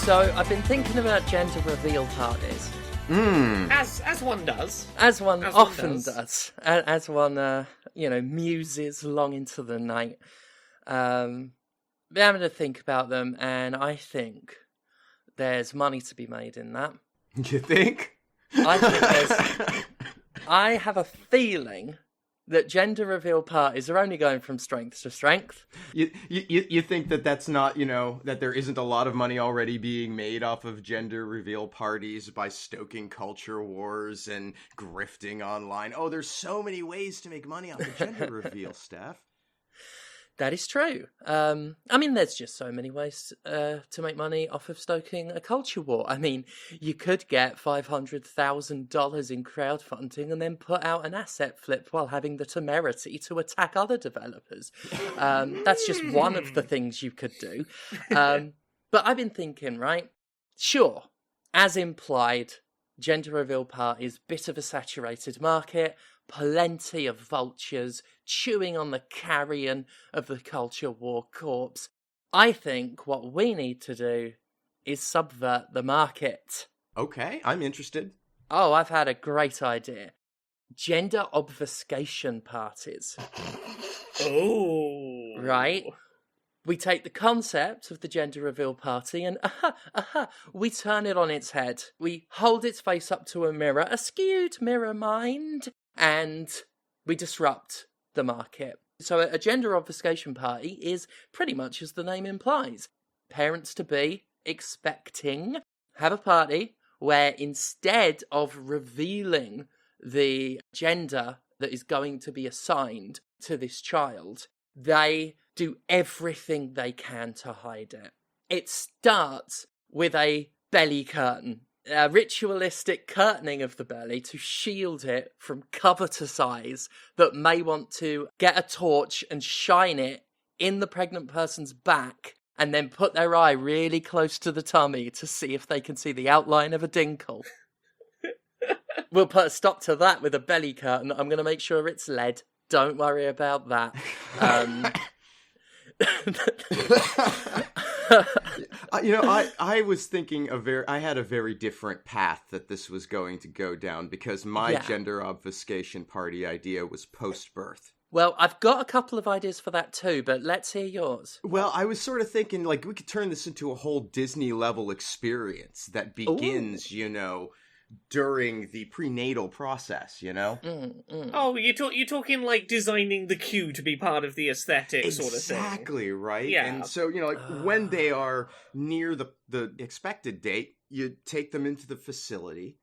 So I've been thinking about gender reveal parties. As one does. As one often does. As one, muses long into the night. Been having to think about them, and I think there's money to be made in that. You think? I have a feeling that gender reveal parties are only going from strength to strength. You think that's not, that there isn't a lot of money already being made off of gender reveal parties by stoking culture wars and grifting online? Oh, there's so many ways to make money off of gender reveal, Steph. That is true. There's just so many ways to make money off of stoking a culture war. I mean, you could get $500,000 in crowdfunding and then put out an asset flip while having the temerity to attack other developers. That's just one of the things you could do. But I've been thinking, right? Sure, as implied, gender reveal parties, bit of a saturated market, plenty of vultures chewing on the carrion of the culture war corpse. I think what we need to do is subvert the market. Okay, I'm interested. Oh, I've had a great idea. Gender obfuscation parties. Oh. Right? We take the concept of the gender reveal party and we turn it on its head. We hold its face up to a mirror, a skewed mirror mind, and we disrupt the market. So a gender obfuscation party is pretty much as the name implies. Parents-to-be expecting have a party where instead of revealing the gender that is going to be assigned to this child, they do everything they can to hide it. It starts with a belly curtain. A ritualistic curtaining of the belly to shield it from covetous eyes that may want to get a torch and shine it in the pregnant person's back and then put their eye really close to the tummy to see if they can see the outline of a dinkle. We'll put a stop to that with a belly curtain. I'm going to make sure it's lead. Don't worry about that. I was thinking I had a very different path that this was going to go down because my gender obfuscation party idea was post-birth. Well, I've got a couple of ideas for that too, but let's hear yours. Well, I was sort of thinking we could turn this into a whole Disney level experience that begins, during the prenatal process, Oh, you're talking like designing the queue to be part of the aesthetic sort of thing. Exactly, right? Yeah. And so, when they are near the expected date, you take them into the facility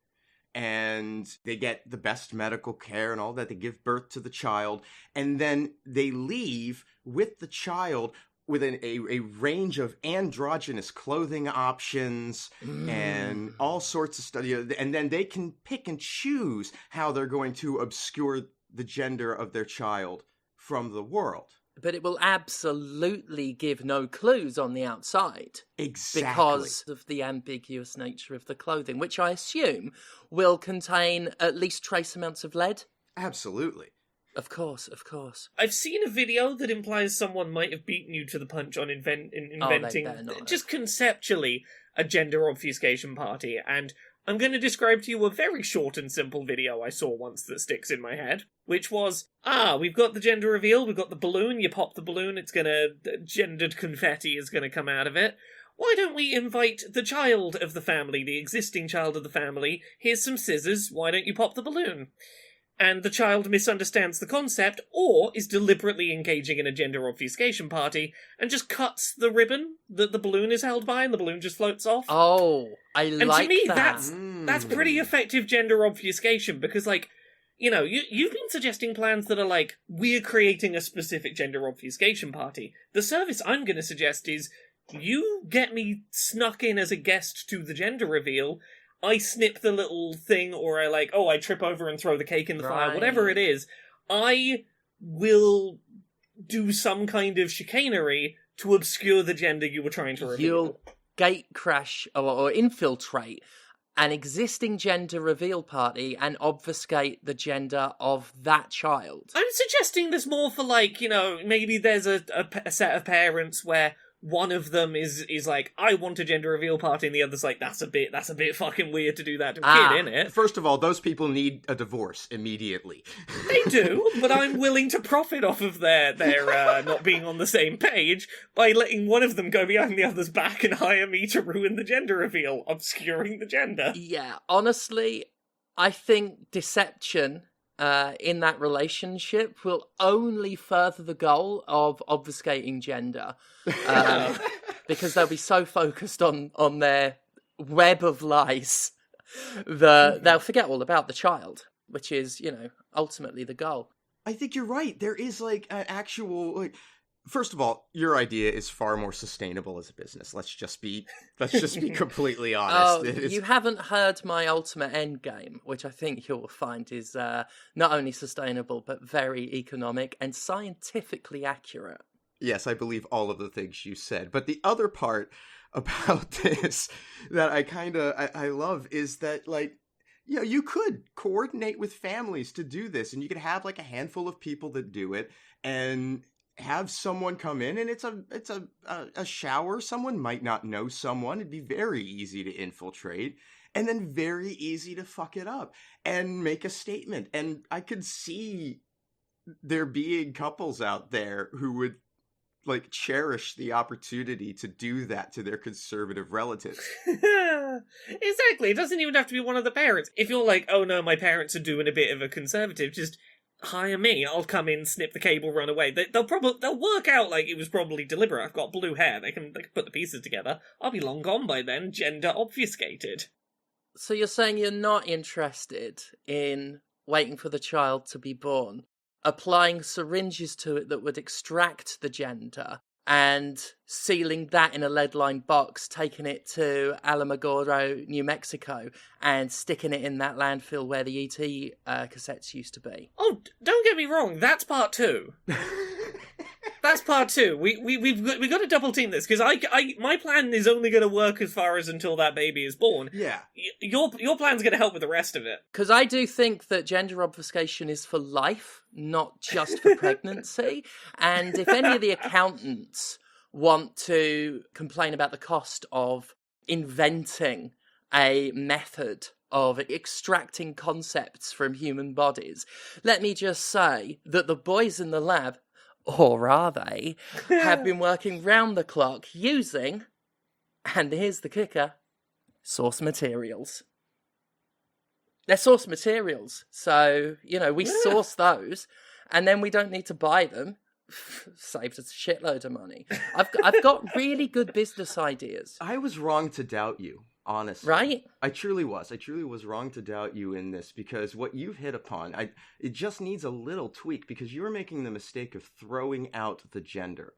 and they get the best medical care and all that. They give birth to the child and then they leave with the child with a range of androgynous clothing options and all sorts of stuff. And then they can pick and choose how they're going to obscure the gender of their child from the world. But it will absolutely give no clues on the outside. Exactly. Because of the ambiguous nature of the clothing, which I assume will contain at least trace amounts of lead. Absolutely. Of course. I've seen a video that implies someone might have beaten you to the punch on inventing, just conceptually, a gender obfuscation party, and I'm going to describe to you a very short and simple video I saw once that sticks in my head, which was, we've got the gender reveal, we've got the balloon, you pop the balloon, gendered confetti is going to come out of it. Why don't we invite the child of the family, the existing child of the family, here's some scissors, why don't you pop the balloon? And the child misunderstands the concept, or is deliberately engaging in a gender obfuscation party, and just cuts the ribbon that the balloon is held by, and the balloon just floats off. Oh, I like that. And to me, that's pretty effective gender obfuscation, because, you've been suggesting plans that are we're creating a specific gender obfuscation party. The service I'm going to suggest is, you get me snuck in as a guest to the gender reveal, I snip the little thing, or I trip over and throw the cake in the fire, whatever it is, I will do some kind of chicanery to obscure the gender you were trying to reveal. You'll gate crash or infiltrate an existing gender reveal party and obfuscate the gender of that child. I'm suggesting there's more for maybe there's a set of parents where one of them is like, I want a gender reveal party, and the other's like, that's a bit fucking weird to do that to a kid, innit? First of all, those people need a divorce immediately. They do, but I'm willing to profit off of their not being on the same page by letting one of them go behind the other's back and hire me to ruin the gender reveal, obscuring the gender. Yeah, honestly, I think deception in that relationship will only further the goal of obfuscating gender. Because they'll be so focused on their web of lies that they'll forget all about the child, which is, ultimately the goal. I think you're right. There is, like, an actual, first of all, your idea is far more sustainable as a business. Let's just be completely honest. You haven't heard my ultimate end game, which I think you'll find is not only sustainable, but very economic and scientifically accurate. Yes, I believe all of the things you said. But the other part about this that I love is that, like, you could coordinate with families to do this, and you could have, like, a handful of people that do it, and have someone come in, and it's a shower. Someone might not know someone. It'd be very easy to infiltrate, and then very easy to fuck it up and make a statement. And I could see there being couples out there who would, like, cherish the opportunity to do that to their conservative relatives. Exactly. It doesn't even have to be one of the parents. If you're like, oh no, my parents are doing a bit of a conservative, just hire me. I'll come in, snip the cable, run away. They'll work out like it was probably deliberate. I've got blue hair. They can put the pieces together. I'll be long gone by then, gender obfuscated. So you're saying you're not interested in waiting for the child to be born, applying syringes to it that would extract the gender, and sealing that in a lead-lined box, taking it to Alamogordo, New Mexico, and sticking it in that landfill where the E.T. cassettes used to be. Oh, don't get me wrong, that's part 2. That's part 2. We've got to double team this, because my plan is only going to work as far as until that baby is born. Yeah. Your plan's going to help with the rest of it. Because I do think that gender obfuscation is for life, not just for pregnancy. And if any of the accountants want to complain about the cost of inventing a method of extracting concepts from human bodies, let me just say that the boys in the lab, or are they, have been working round the clock using, and here's the kicker, source materials. They're source materials, so, we source those, and then we don't need to buy them. Saves us a shitload of money. I've got really good business ideas. I was wrong to doubt you. Honestly. Right? I truly was. I truly was wrong to doubt you in this, because what you've hit upon, it just needs a little tweak, because you're making the mistake of throwing out the gender.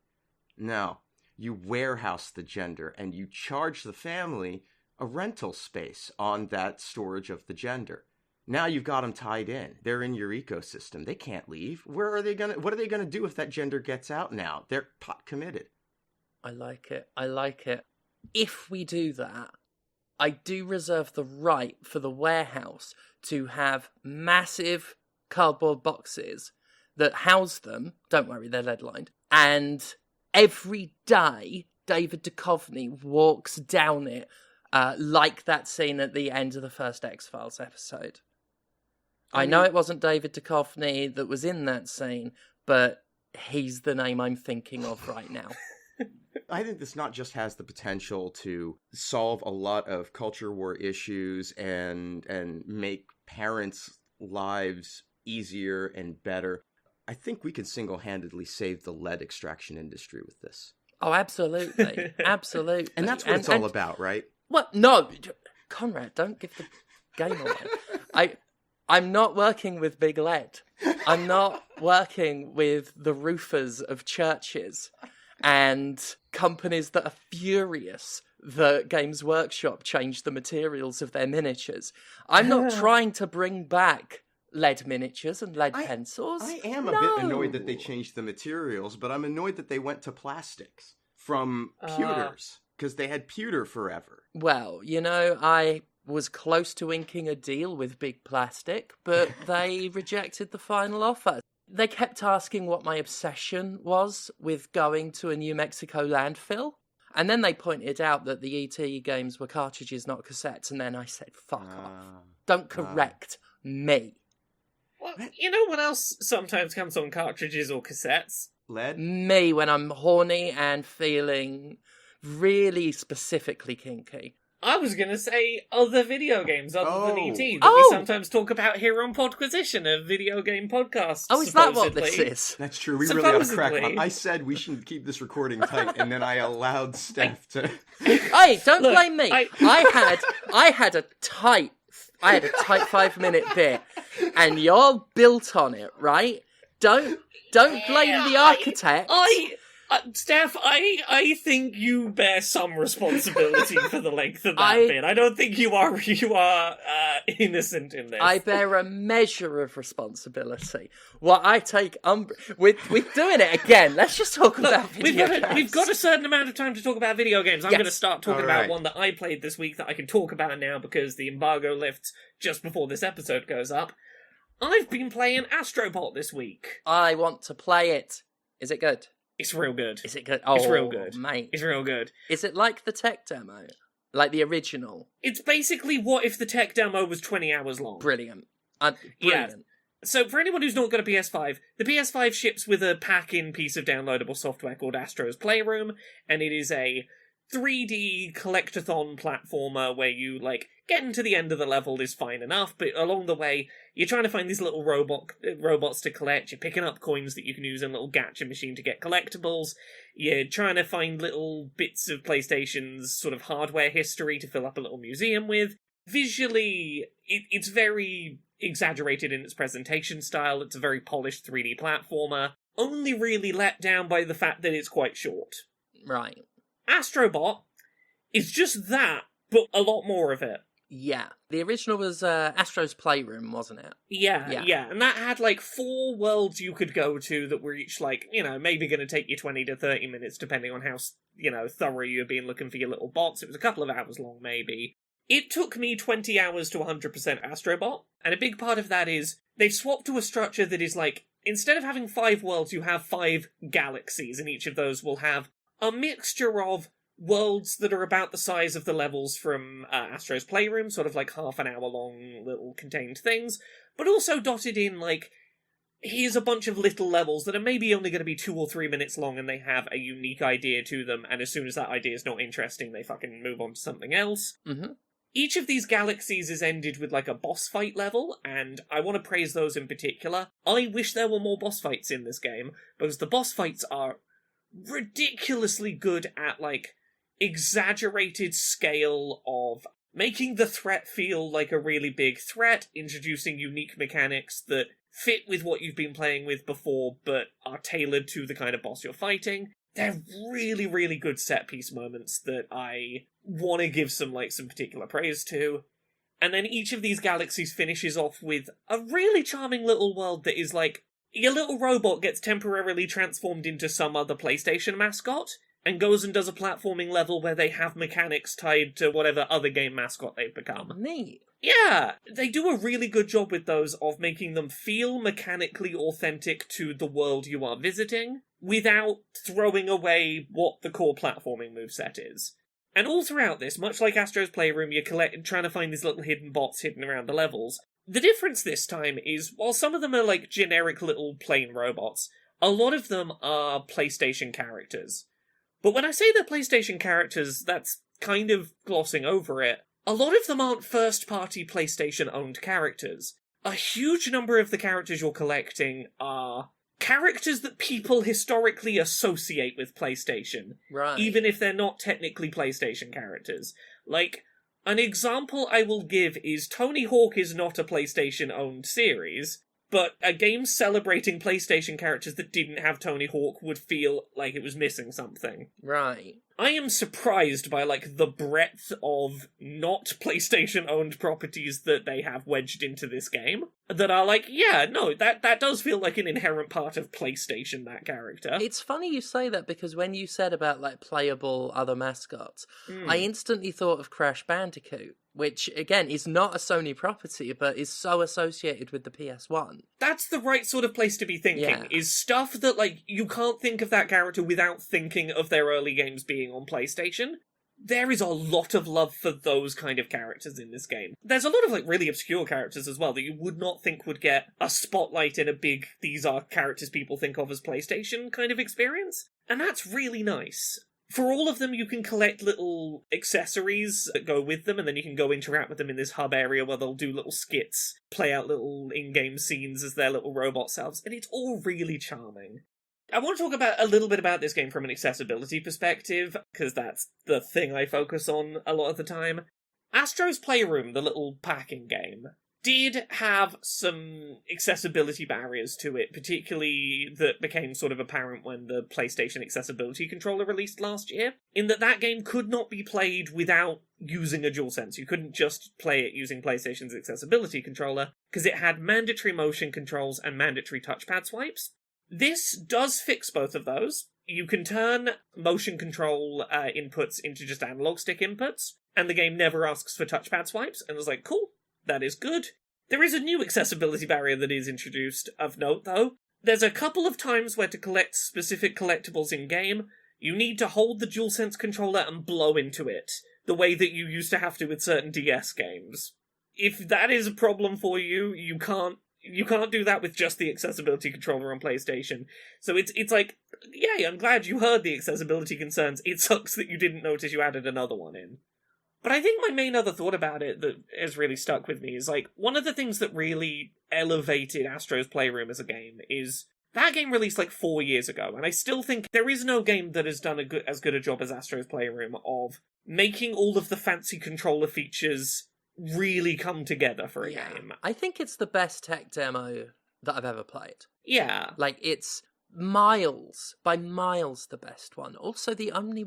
Now, you warehouse the gender, and you charge the family a rental space on that storage of the gender. Now you've got them tied in. They're in your ecosystem. They can't leave. What are they gonna do if that gender gets out now? They're pot committed. I like it. If we do that, I do reserve the right for the warehouse to have massive cardboard boxes that house them. Don't worry, they're lead-lined. And every day, David Duchovny walks down it like that scene at the end of the first X-Files episode. I know it wasn't David Duchovny that was in that scene, but he's the name I'm thinking of right now. I think this not just has the potential to solve a lot of culture war issues and make parents' lives easier and better. I think we can single-handedly save the lead extraction industry with this. Oh, absolutely. Absolutely. And that's what it's all about, right? What? No, Conrad, don't give the game away. I'm not working with Big Lead. I'm not working with the roofers of churches and companies that are furious that Games Workshop changed the materials of their miniatures. I'm not trying to bring back lead miniatures and lead pencils. I am a bit annoyed that they changed the materials, but I'm annoyed that they went to plastics from pewters, because they had pewter forever. Well, I was close to inking a deal with Big Plastic, but they rejected the final offer. They kept asking what my obsession was with going to a New Mexico landfill. And then they pointed out that the ET games were cartridges, not cassettes. And then I said, fuck off. Don't correct me. Well, you know what else sometimes comes on cartridges or cassettes? Lead? Me, when I'm horny and feeling really specifically kinky. I was going to say other video games other than E.T. that we sometimes talk about here on Podquisition, a video game podcast. Oh, is that what this is? That's true. We really ought to crack on. I said we should keep this recording tight, and then I allowed Steph to... Hey, don't blame me. I had a tight 5-minute bit, and you're built on it, right? Don't blame the architect. Steph, I think you bear some responsibility for the length of that bit. I don't think you are innocent in this. I bear a measure of responsibility. Well, I take we're doing it again. Let's just talk about video games. We've got a certain amount of time to talk about video games. I'm going to start talking about one that I played this week that I can talk about now because the embargo lifts just before this episode goes up. I've been playing Astro Bot this week. I want to play it. Is it good? It's real good. Is it good? Oh, it's real good. Mate. It's real good. Is it like the tech demo? Like the original? It's basically what if the tech demo was 20 hours long. Brilliant. Brilliant. Yeah. So for anyone who's not got a PS5, the PS5 ships with a pack-in piece of downloadable software called Astro's Playroom, and it is a 3D collectathon platformer where you, getting to the end of the level is fine enough, but along the way, you're trying to find these little robots to collect, you're picking up coins that you can use in a little gacha machine to get collectibles, you're trying to find little bits of PlayStation's sort of hardware history to fill up a little museum with. Visually, it's very exaggerated in its presentation style, it's a very polished 3D platformer, only really let down by the fact that it's quite short. Right. Astro Bot is just that, but a lot more of it. Yeah. The original was Astro's Playroom, wasn't it? Yeah. And that had 4 worlds you could go to that were each maybe going to take you 20 to 30 minutes depending on how, thorough you've been looking for your little bots. It was a couple of hours long, maybe. It took me 20 hours to 100% Astro Bot, and a big part of that is they've swapped to a structure that is instead of having 5 worlds, you have 5 galaxies, and each of those will have a mixture of worlds that are about the size of the levels from Astro's Playroom, sort of half an hour long little contained things, but also dotted in here's a bunch of little levels that are maybe only going to be 2 or 3 minutes long and they have a unique idea to them, and as soon as that idea is not interesting, they fucking move on to something else. Mm-hmm. Each of these galaxies is ended with a boss fight level, and I want to praise those in particular. I wish there were more boss fights in this game, because the boss fights are ridiculously good at exaggerated scale of making the threat feel like a really big threat, introducing unique mechanics that fit with what you've been playing with before but are tailored to the kind of boss you're fighting. They're really, really good set-piece moments that I want to give some particular praise to. And then each of these galaxies finishes off with a really charming little world that is your little robot gets temporarily transformed into some other PlayStation mascot, and goes and does a platforming level where they have mechanics tied to whatever other game mascot they've become. Neat. Yeah, they do a really good job with those of making them feel mechanically authentic to the world you are visiting, without throwing away what the core platforming moveset is. And all throughout this, much like Astro's Playroom, you're trying to find these little hidden bots hidden around the levels. The difference this time is, while some of them are generic little plain robots, a lot of them are PlayStation characters. But when I say they're PlayStation characters, that's kind of glossing over it. A lot of them aren't first-party PlayStation-owned characters. A huge number of the characters you're collecting are characters that people historically associate with PlayStation. Right. Even if they're not technically PlayStation characters. An example I will give is Tony Hawk is not a PlayStation-owned series, but a game celebrating PlayStation characters that didn't have Tony Hawk would feel like it was missing something. Right. I am surprised by, the breadth of not PlayStation-owned properties that they have wedged into this game. That are that does feel like an inherent part of PlayStation, that character. It's funny you say that, because when you said about, playable other mascots, I instantly thought of Crash Bandicoot. which, again, is not a Sony property, but is so associated with the PS1. That's the right sort of place to be thinking, is stuff that, like, you can't think of that character without thinking of their early games being on PlayStation. There is a lot of love for those kind of characters in this game. There's a lot of, like, really obscure characters as well that you would not think would get a spotlight in a big, these are characters people think of as PlayStation kind of experience. And that's really nice. For all of them, you can collect little accessories that go with them, and then you can go interact with them in this hub area where they'll do little skits, play out little in-game scenes as their little robot selves, and it's all really charming. I want to talk a little bit about this game from an accessibility perspective, because that's the thing I focus on a lot of the time. Astro's Playroom, the little packing game, did have some accessibility barriers to it, particularly that became sort of apparent when the PlayStation Accessibility Controller released last year, in that game could not be played without using a DualSense. You couldn't just play it using PlayStation's Accessibility Controller, because it had mandatory motion controls and mandatory touchpad swipes. This does fix both of those. You can turn motion control inputs into just analog stick inputs, and the game never asks for touchpad swipes, and I was like, cool. That is good. There is a new accessibility barrier that is introduced of note, though. There's a couple of times where to collect specific collectibles in-game, you need to hold the DualSense controller and blow into it, the way that you used to have to with certain DS games. If that is a problem for you, you can't do that with just the accessibility controller on PlayStation. So it's like, yay, I'm glad you heard the accessibility concerns. It sucks that you didn't notice you added another one in. But I think my main other thought about it that has really stuck with me is, like, one of the things that really elevated Astro's Playroom as a game is that game released, like, 4 years ago, and I still think there is no game that has done as good a job as Astro's Playroom of making all of the fancy controller features really come together for a game. I think it's the best tech demo that I've ever played. Yeah. Like, it's by miles the best one. Also the only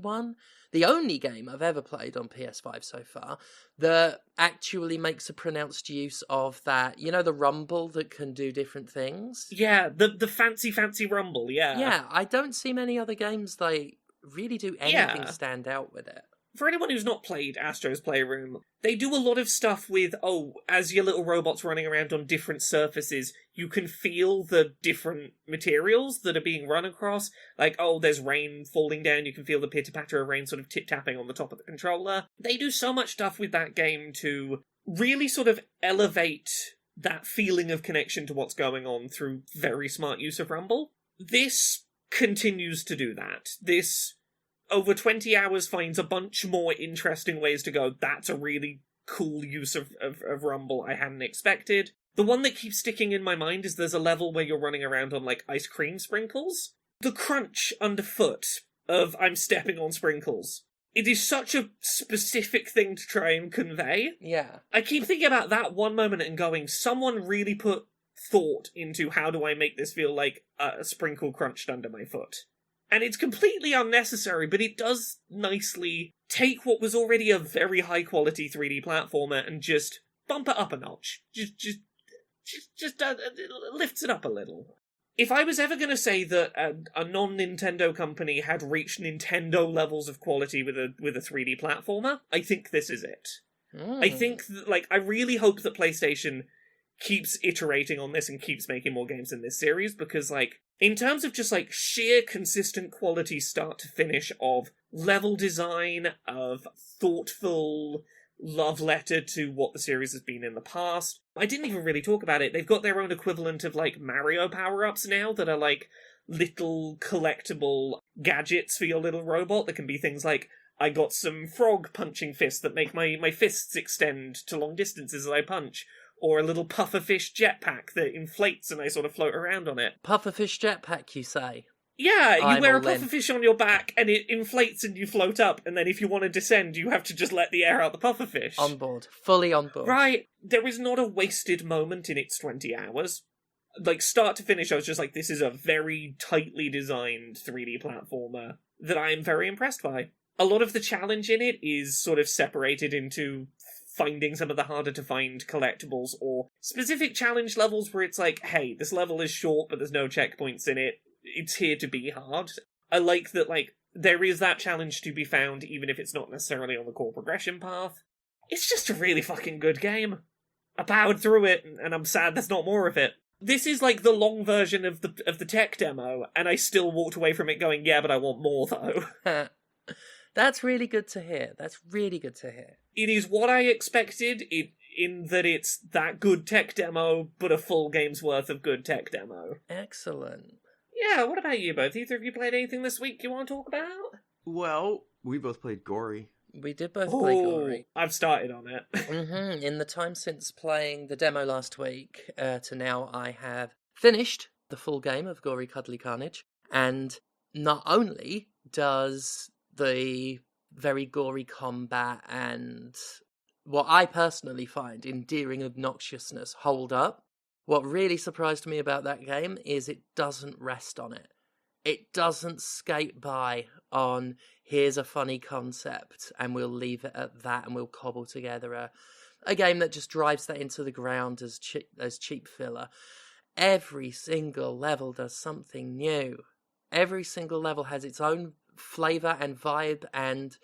game I've ever played on PS5 so far that actually makes a pronounced use of that, the rumble that can do different things. Yeah, the fancy rumble, yeah. Yeah, I don't see many other games that really do anything stand out with it. For anyone who's not played Astro's Playroom, they do a lot of stuff with, as your little robot's running around on different surfaces, you can feel the different materials that are being run across. Like, there's rain falling down, you can feel the pitter-patter of rain sort of tip-tapping on the top of the controller. They do so much stuff with that game to really sort of elevate that feeling of connection to what's going on through very smart use of rumble. This continues to do that. This, over 20 hours, finds a bunch more interesting ways to go, that's a really cool use of rumble I hadn't expected. The one that keeps sticking in my mind is there's a level where you're running around on, like, ice cream sprinkles. The crunch underfoot of I'm stepping on sprinkles. It is such a specific thing to try and convey. Yeah. I keep thinking about that one moment and going, someone really put thought into how do I make this feel like a sprinkle crunched under my foot. And it's completely unnecessary, but it does nicely take what was already a very high-quality 3D platformer and just bump it up a notch. Just lifts it up a little. If I was ever going to say that a non-Nintendo company had reached Nintendo levels of quality with a 3D platformer, I think this is it. I think, that, I really hope that PlayStation keeps iterating on this and keeps making more games in this series, because, in terms of just, sheer consistent quality start to finish of level design, of thoughtful love letter to what the series has been in the past. I didn't even really talk about it. They've got their own equivalent of, Mario power-ups now that are, little collectible gadgets for your little robot that can be things like, I got some frog punching fists that make my fists extend to long distances as I punch. Or a little pufferfish jetpack that inflates and I sort of float around on it. Pufferfish jetpack, you say? Yeah, you wear a pufferfish on your back and it inflates and you float up, and then if you want to descend, you have to just let the air out the pufferfish. On board. Fully on board. Right. There is not a wasted moment in its 20 hours. Start to finish, I was just like, this is a very tightly designed 3D platformer that I am very impressed by. A lot of the challenge in it is sort of separated into finding some of the harder to find collectibles or specific challenge levels where it's like, hey, this level is short but there's no checkpoints in it. It's here to be hard. I like that, there is that challenge to be found even if it's not necessarily on the core progression path. It's just a really fucking good game. I powered through it, and I'm sad there's not more of it. This is like the long version of the tech demo, and I still walked away from it going, yeah, but I want more, though. That's really good to hear. That's really good to hear. It is what I expected, in that it's that good tech demo, but a full game's worth of good tech demo. Excellent. Yeah, what about you both? Either of you played anything this week you want to talk about? Well, we both played Gori. We did both play Gori. I've started on it. In the time since playing the demo last week to now, I have finished the full game of Gori, Cuddly, Carnage. And not only does the very gory combat and what I personally find endearing obnoxiousness hold up, what really surprised me about that game is it doesn't rest on it. It doesn't skate by on, here's a funny concept, and we'll leave it at that, and we'll cobble together a game that just drives that into the ground as cheap filler. Every single level does something new. Every single level has its own flavour and vibe, and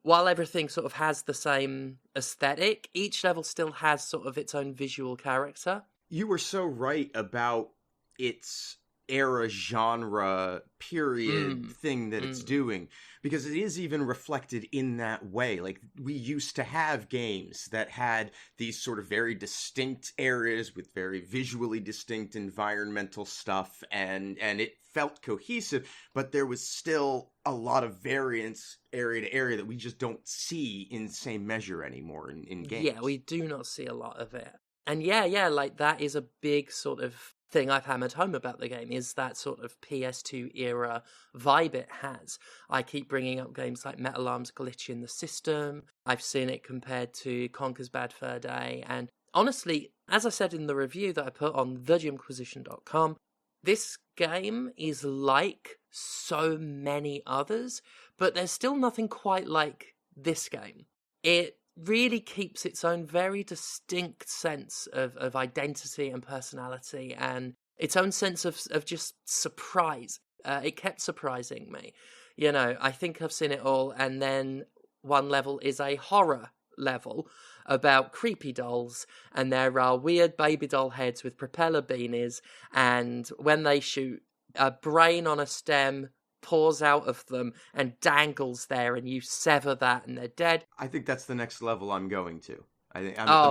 while everything sort of has the same aesthetic, each level still has sort of its own visual character. You were so right about its era, genre, period thing that it's doing, because it is even reflected in that way. Like, we used to have games that had these sort of very distinct areas with very visually distinct environmental stuff, and it felt cohesive, but there was still a lot of variance area to area that we just don't see in the same measure anymore in games. Yeah, we do not see a lot of it. And yeah, like, that is a big sort of thing I've hammered home about the game, is that sort of PS2 era vibe it has. I keep bringing up games like Metal Arm's glitch in the system. I've seen it compared to Conker's Bad Fur Day. And honestly, as I said in the review that I put on thejimquisition.com, this game is like so many others, but there's still nothing quite like this game. It really keeps its own very distinct sense of identity and personality, and its own sense of just surprise. It kept surprising me. You know, I think I've seen it all, and then one level is a horror level about creepy dolls, and there are weird baby doll heads with propeller beanies, and when they shoot, a brain on a stem pours out of them and dangles there, and you sever that and they're dead. I think that's the next level I'm going to. I'm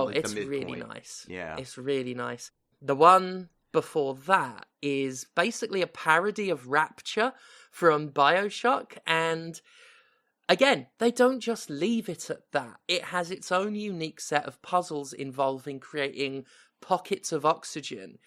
like it's the really nice. Yeah. It's really nice. The one before that is basically a parody of Rapture from BioShock, and again, they don't just leave it at that. It has its own unique set of puzzles involving creating pockets of oxygen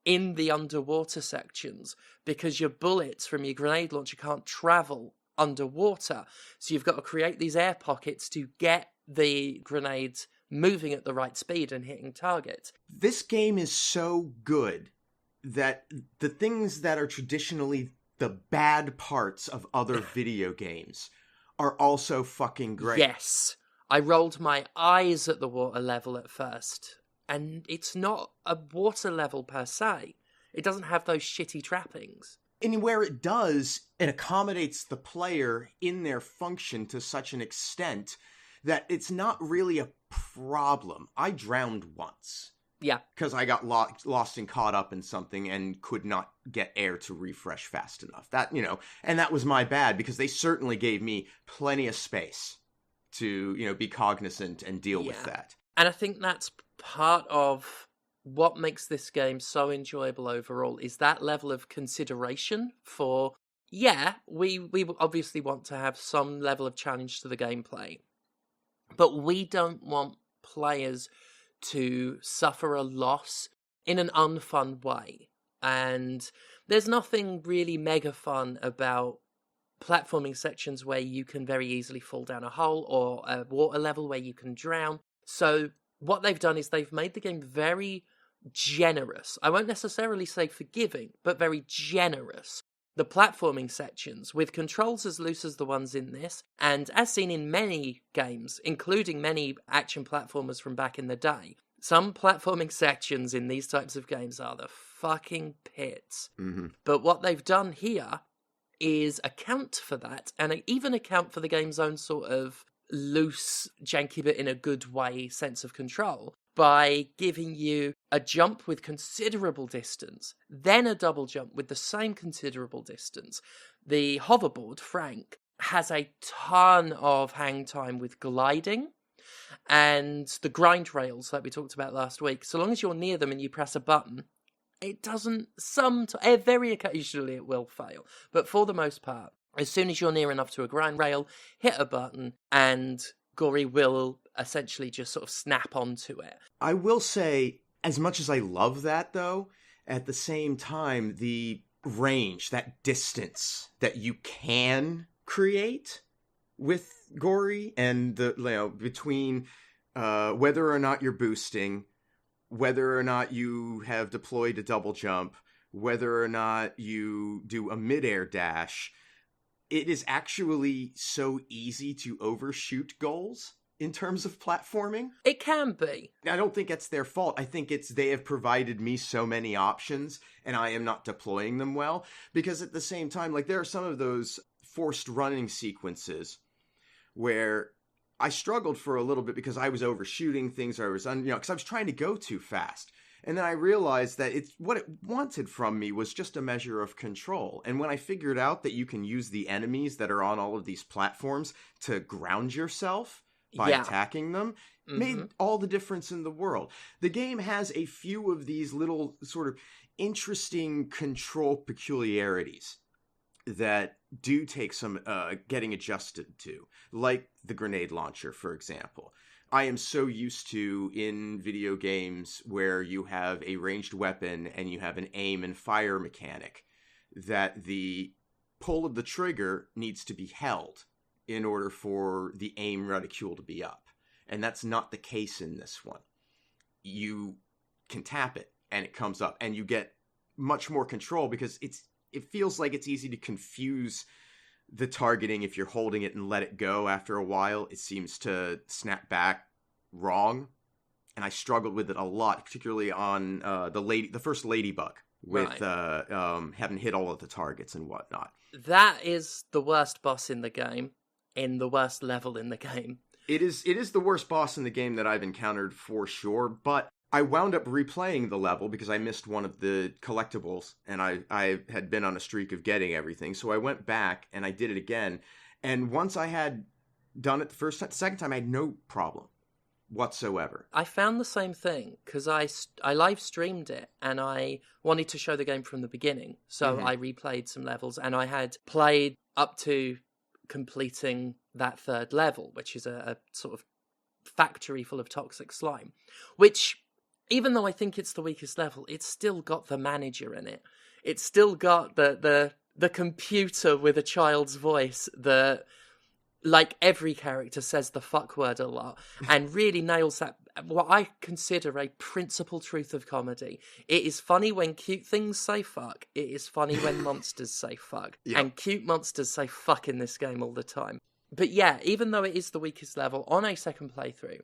in the underwater sections, because your bullets from your grenade launcher can't travel underwater. So you've got to create these air pockets to get the grenades moving at the right speed and hitting targets. This game is so good that the things that are traditionally the bad parts of other video games are also fucking great. Yes. I rolled my eyes at the water level at first, and it's not a water level per se. It doesn't have those shitty trappings. And where it does, it accommodates the player in their function to such an extent that it's not really a problem. I drowned once. Yeah. Because I got lost and caught up in something and could not get air to refresh fast enough. That, and that was my bad, because they certainly gave me plenty of space to, be cognizant and deal with that. And I think that's part of what makes this game so enjoyable overall, is that level of consideration for, we obviously want to have some level of challenge to the gameplay, but we don't want players to suffer a loss in an unfun way. And there's nothing really mega fun about platforming sections where you can very easily fall down a hole, or a water level where you can drown. So what they've done is they've made the game very generous. I won't necessarily say forgiving, but very generous. The platforming sections, with controls as loose as the ones in this, and as seen in many games, including many action platformers from back in the day, some platforming sections in these types of games are the fucking pits. Mm-hmm. But what they've done here is account for that, and even account for the game's own sort of loose, janky but in a good way sense of control by giving you a jump with considerable distance, then a double jump with the same considerable distance. The hoverboard, Frank, has a ton of hang time with gliding, and the grind rails that we talked about last week. So long as you're near them and you press a button, it doesn't, very occasionally it will fail, but for the most part, as soon as you're near enough to a grind rail, hit a button and Gori will essentially just sort of snap onto it. I will say, as much as I love that though, at the same time, the range, that distance that you can create with Gori and between whether or not you're boosting, whether or not you have deployed a double jump, whether or not you do a midair dash, it is actually so easy to overshoot goals in terms of platforming. It can be. I don't think it's their fault. I think it's they have provided me so many options and I am not deploying them well. Because at the same time, like there are some of those forced running sequences where I struggled for a little bit because I was overshooting things, or I was, because I was trying to go too fast. And then I realized that what it wanted from me was just a measure of control. And when I figured out that you can use the enemies that are on all of these platforms to ground yourself by attacking them, made all the difference in the world. The game has a few of these little sort of interesting control peculiarities that do take some getting adjusted to, like the grenade launcher, for example. I am so used to, in video games where you have a ranged weapon and you have an aim and fire mechanic, that the pull of the trigger needs to be held in order for the aim reticule to be up. And that's not the case in this one. You can tap it and it comes up, and you get much more control because it feels like it's easy to confuse the targeting if you're holding it and let it go. After a while, it seems to snap back wrong, and I struggled with it a lot, particularly on the first ladybug with having hit all of the targets and whatnot. That is the worst boss in the game, in the worst level in the game. It is the worst boss in the game that I've encountered for sure, but I wound up replaying the level because I missed one of the collectibles, and I had been on a streak of getting everything. So I went back and I did it again. And once I had done it the second time, I had no problem whatsoever. I found the same thing because I live streamed it and I wanted to show the game from the beginning. So I replayed some levels, and I had played up to completing that third level, which is a sort of factory full of toxic slime, which, even though I think it's the weakest level, it's still got the manager in it. It's still got the computer with a child's voice that, like every character, says the fuck word a lot and really nails that, what I consider a principal truth of comedy. It is funny when cute things say fuck. It is funny when monsters say fuck. Yeah. And cute monsters say fuck in this game all the time. But yeah, even though it is the weakest level, on a second playthrough,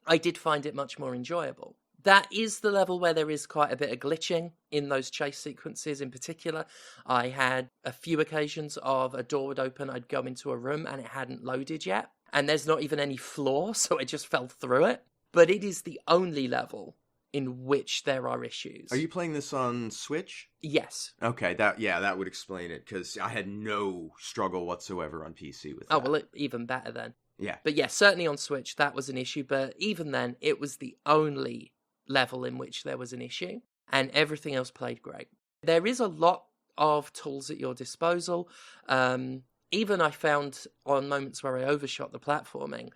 I did find it much more enjoyable. That is the level where there is quite a bit of glitching in those chase sequences in particular. I had a few occasions of a door would open, I'd go into a room and it hadn't loaded yet. And there's not even any floor, so I just fell through it. But it is the only level in which there are issues. Are you playing this on Switch? Yes. Okay, that would explain it, because I had no struggle whatsoever on PC with that. Oh, well, even better then. Yeah. But yeah, certainly on Switch, that was an issue. But even then, it was the only level in which there was an issue, and everything else played great. There is a lot of tools at your disposal. Even I found on moments where I overshot the platforming,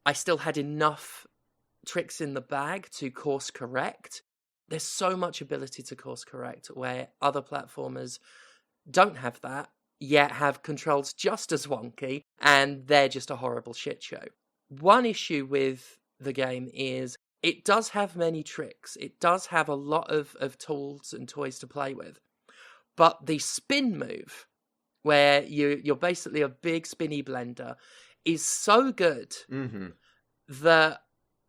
I still had enough tricks in the bag to course correct. There's so much ability to course correct where other platformers don't have that, yet have controls just as wonky, and they're just a horrible shit show. One issue with the game is it does have many tricks. It does have a lot of tools and toys to play with. But the spin move, where you're basically a big spinny blender, is so good that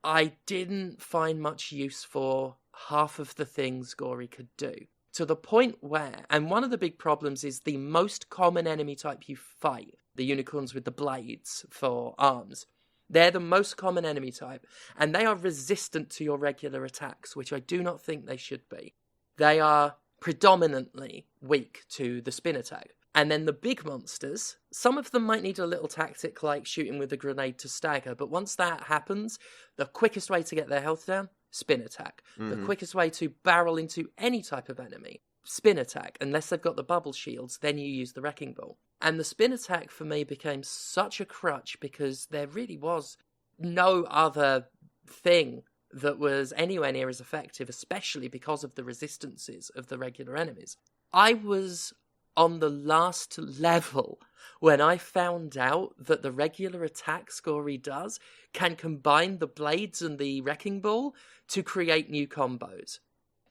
I didn't find much use for half of the things Gori could do. To the point where, and one of the big problems is the most common enemy type you fight, the unicorns with the blades for arms, They're the most common enemy type, and they are resistant to your regular attacks, which I do not think they should be. They are predominantly weak to the spin attack. And then the big monsters, some of them might need a little tactic like shooting with a grenade to stagger, but once that happens, the quickest way to get their health down, spin attack. The quickest way to barrel into any type of enemy, spin attack. Unless they've got the bubble shields, then you use the wrecking ball. And the spin attack for me became such a crutch because there really was no other thing that was anywhere near as effective, especially because of the resistances of the regular enemies. I was on the last level when I found out that the regular attack Gori does can combine the blades and the wrecking ball to create new combos.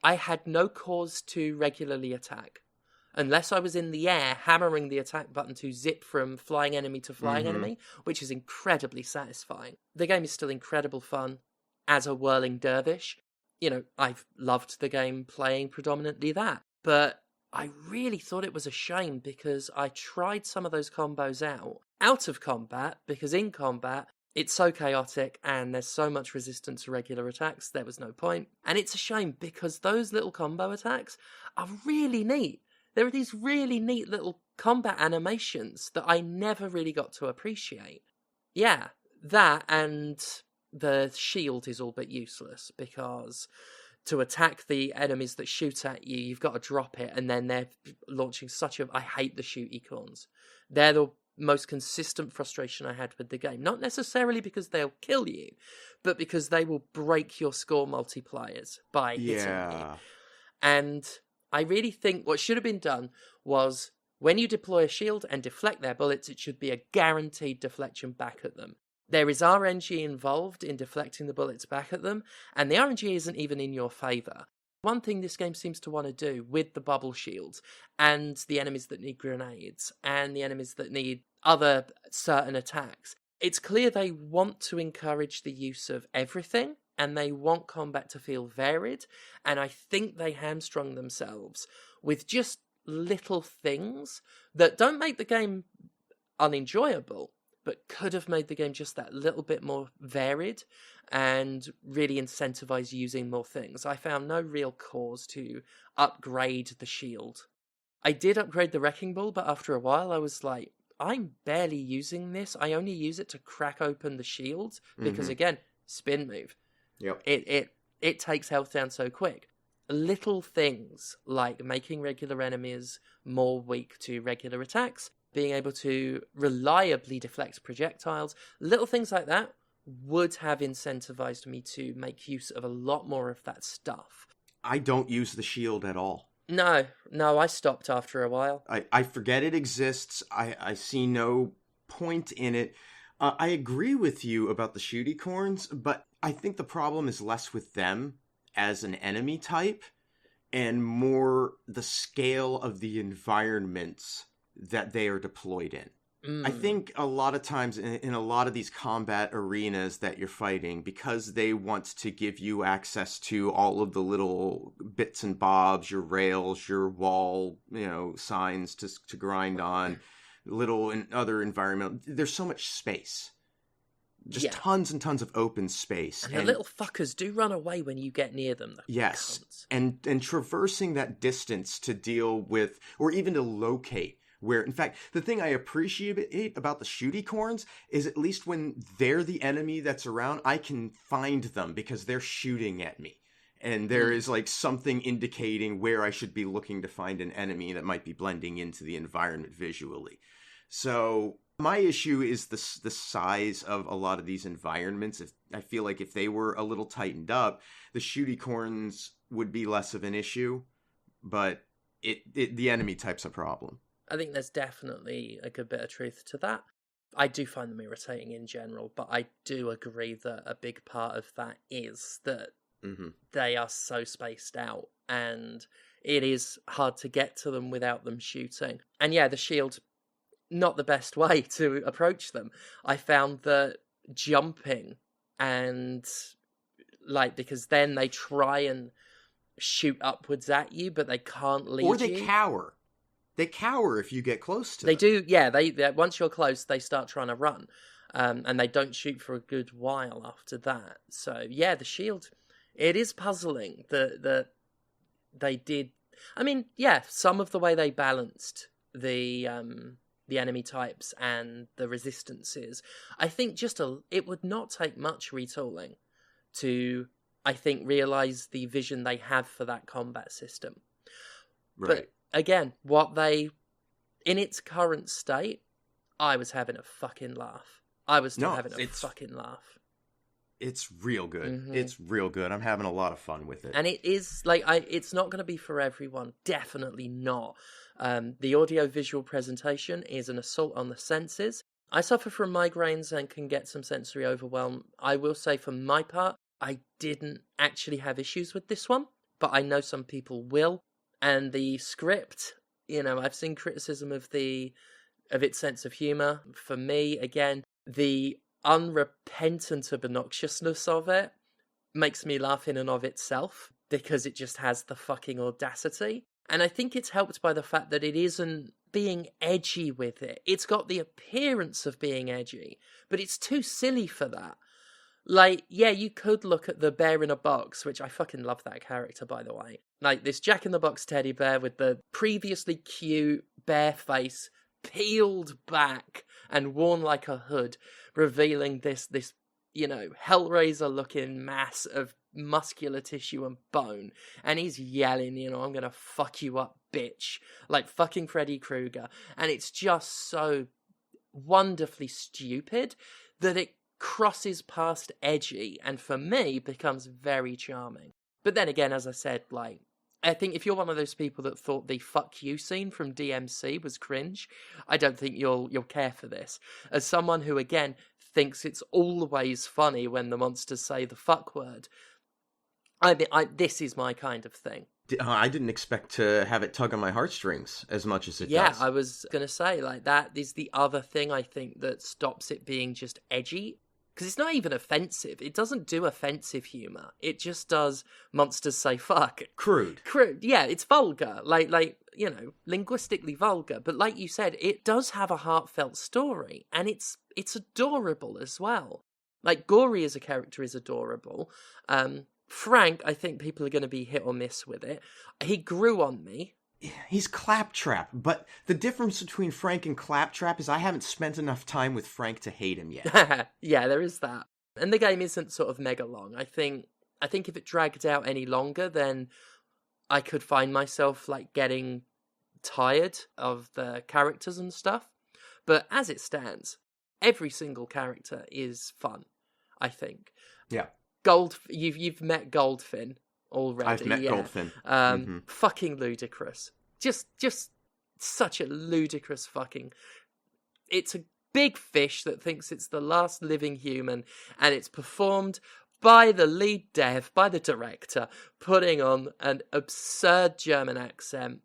I had no cause to regularly attack, unless I was in the air hammering the attack button to zip from flying enemy to flying enemy, which is incredibly satisfying. The game is still incredible fun as a whirling dervish. You know, I've loved the game playing predominantly that, but I really thought it was a shame because I tried some of those combos out of combat, because in combat, it's so chaotic and there's so much resistance to regular attacks, there was no point. And it's a shame because those little combo attacks are really neat. There are these really neat little combat animations that I never really got to appreciate. Yeah, that and the shield is all but useless because to attack the enemies that shoot at you, you've got to drop it, and then they're launching I hate the shooty corns. They're the most consistent frustration I had with the game. Not necessarily because they'll kill you, but because they will break your score multipliers by hitting you. And I really think what should have been done was when you deploy a shield and deflect their bullets, it should be a guaranteed deflection back at them. There is RNG involved in deflecting the bullets back at them, and the RNG isn't even in your favour. One thing this game seems to want to do with the bubble shields, and the enemies that need grenades, and the enemies that need other certain attacks, it's clear they want to encourage the use of everything, and they want combat to feel varied, and I think they hamstrung themselves with just little things that don't make the game unenjoyable, but could have made the game just that little bit more varied and really incentivize using more things. I found no real cause to upgrade the shield. I did upgrade the wrecking ball, but after a while I was like, I'm barely using this. I only use it to crack open the shield because, again, spin move. Yep. It takes health down so quick. Little things like making regular enemies more weak to regular attacks, being able to reliably deflect projectiles, little things like that would have incentivized me to make use of a lot more of that stuff. I don't use the shield at all. No, I stopped after a while. I forget it exists. I see no point in it. I agree with you about the shooty corns, but I think the problem is less with them as an enemy type and more the scale of the environments that they are deployed in. I think a lot of times in a lot of these combat arenas that you're fighting, because they want to give you access to all of the little bits and bobs, your rails, your wall, signs to grind on, little and other environmental, there's so much space. Just tons and tons of open space. And the little fuckers do run away when you get near them. Yes. And traversing that distance to deal with, or even to locate, where, in fact, the thing I appreciate about the shooty corns is at least when they're the enemy that's around, I can find them because they're shooting at me. And there is like something indicating where I should be looking to find an enemy that might be blending into the environment visually. So my issue is the size of a lot of these environments. I feel like if they were a little tightened up, the shooty corns would be less of an issue, but the enemy type's a problem. I think there's definitely a good bit of truth to that. I do find them irritating in general, but I do agree that a big part of that is that they are so spaced out, and it is hard to get to them without them shooting. And yeah, the shield, not the best way to approach them. I found that jumping and, because then they try and shoot upwards at you, but they can't lead you. Or they cower. They cower if you get close to them. They do, yeah. They once you're close, they start trying to run. And they don't shoot for a good while after that. So, yeah, the shield, it is puzzling that they did... I mean, yeah, some of the way they balanced the enemy types and the resistances, I think it would not take much retooling to, I think, realise the vision they have for that combat system. Right. But, again, in its current state, I was having a fucking laugh. I was still having a fucking laugh. It's real good. It's real good. I'm having a lot of fun with it. And it is, like, it's not going to be for everyone. Definitely not. The audio-visual presentation is an assault on the senses. I suffer from migraines and can get some sensory overwhelm. I will say, for my part, I didn't actually have issues with this one, but I know some people will. And the script, I've seen criticism of its sense of humour. For me, again, the unrepentant obnoxiousness of it makes me laugh in and of itself, because it just has the fucking audacity. And I think it's helped by the fact that it isn't being edgy with it. It's got the appearance of being edgy, but it's too silly for that. Like, yeah, you could look at the bear in a box, which I fucking love that character, by the way. Like, this Jack in the Box teddy bear with the previously cute bear face peeled back and worn like a hood, revealing this Hellraiser-looking mass of muscular tissue and bone. And he's yelling, I'm gonna fuck you up, bitch. Like fucking Freddy Krueger. And it's just so wonderfully stupid that it crosses past edgy, and for me becomes very charming. But then again, as I said, like, I think if you're one of those people that thought the fuck you scene from DMC was cringe, I don't think you'll care for this. As someone who, again, thinks it's always funny when the monsters say the fuck word, I mean, this is my kind of thing. I didn't expect to have it tug on my heartstrings as much as it does. Yeah, I was going to say, like, that is the other thing I think that stops it being just edgy. Because it's not even offensive. It doesn't do offensive humour. It just does monsters say fuck. Crude. Yeah, it's vulgar. Like linguistically vulgar. But like you said, it does have a heartfelt story. And it's adorable as well. Like, Gori as a character is adorable. Frank, I think people are going to be hit or miss with it. He grew on me. He's Claptrap, but the difference between Frank and Claptrap is I haven't spent enough time with Frank to hate him yet. Yeah, there is that. And the game isn't sort of mega long. I think if it dragged out any longer, then I could find myself, like, getting tired of the characters and stuff. But as it stands, every single character is fun, I think. Yeah. You've met Goldfin already. I've met Goldfin. Fucking ludicrous. Just such a ludicrous fucking... It's a big fish that thinks it's the last living human, and it's performed by the lead dev, by the director, putting on an absurd German accent.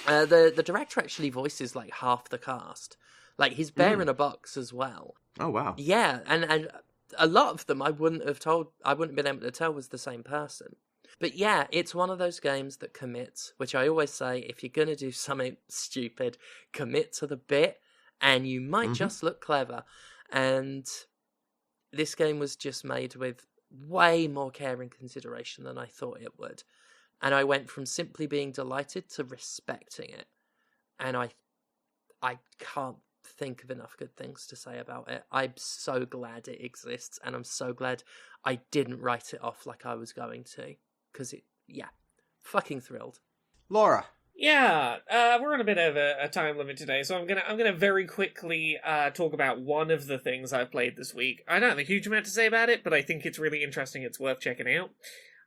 The director actually voices, like, half the cast. Like, he's bear in a box as well. Oh, wow. Yeah, and a lot of them I wouldn't have been able to tell was the same person. But yeah, it's one of those games that commits, which I always say, if you're going to do something stupid, commit to the bit, and you might just look clever. And this game was just made with way more care and consideration than I thought it would. And I went from simply being delighted to respecting it. And I can't think of enough good things to say about it. I'm so glad it exists, and I'm so glad I didn't write it off like I was going to. Because fucking thrilled. Laura. Yeah, we're on a bit of a time limit today, so I'm gonna very quickly talk about one of the things I've played this week. I don't have a huge amount to say about it, but I think it's really interesting. It's worth checking out.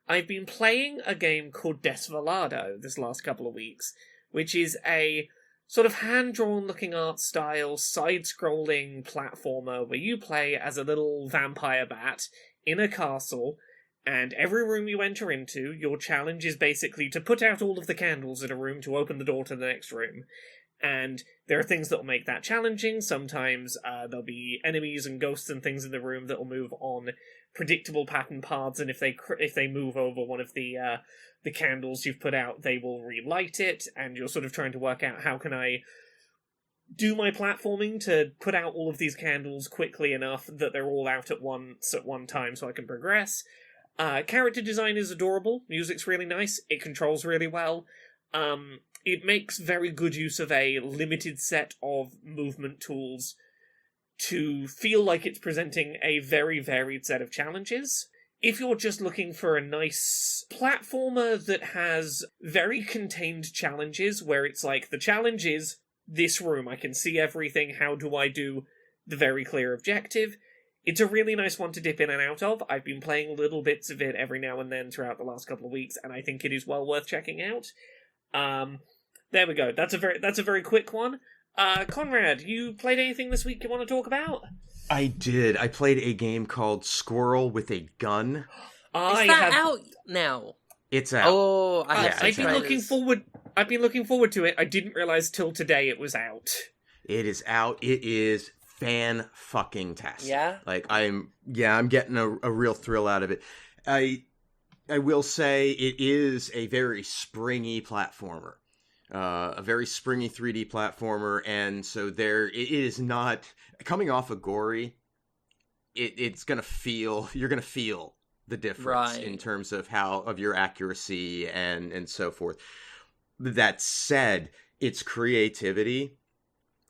I've been playing a game called Desvelado this last couple of weeks, which is a sort of hand-drawn looking art style, side-scrolling platformer where you play as a little vampire bat in a castle. And every room you enter into, your challenge is basically to put out all of the candles in a room to open the door to the next room. And there are things that will make that challenging. Sometimes there'll be enemies and ghosts and things in the room that will move on predictable pattern paths, and if they move over one of the candles you've put out, they will relight it, and you're sort of trying to work out how can I do my platforming to put out all of these candles quickly enough that they're all out at once at one time so I can progress. Character design is adorable. Music's really nice. It controls really well. It makes very good use of a limited set of movement tools to feel like it's presenting a very varied set of challenges. If you're just looking for a nice platformer that has very contained challenges, where it's like, the challenge is this room, I can see everything, how do I do the very clear objective? It's a really nice one to dip in and out of. I've been playing little bits of it every now and then throughout the last couple of weeks, and I think it is well worth checking out. There we go. That's a very quick one. Conrad, you played anything this week you want to talk about? I did. I played a game called Squirrel with a Gun. Is that out now? It's out. Oh, I've been looking forward to it. I didn't realize till today it was out. It is out. It is fan-fucking-tastic. Yeah? Like, I'm getting a real thrill out of it. I will say it is a very springy platformer. A very springy 3D platformer, and so it is not coming off of Gori. It's gonna feel, you're gonna feel the difference in terms of of your accuracy and so forth. That said, its creativity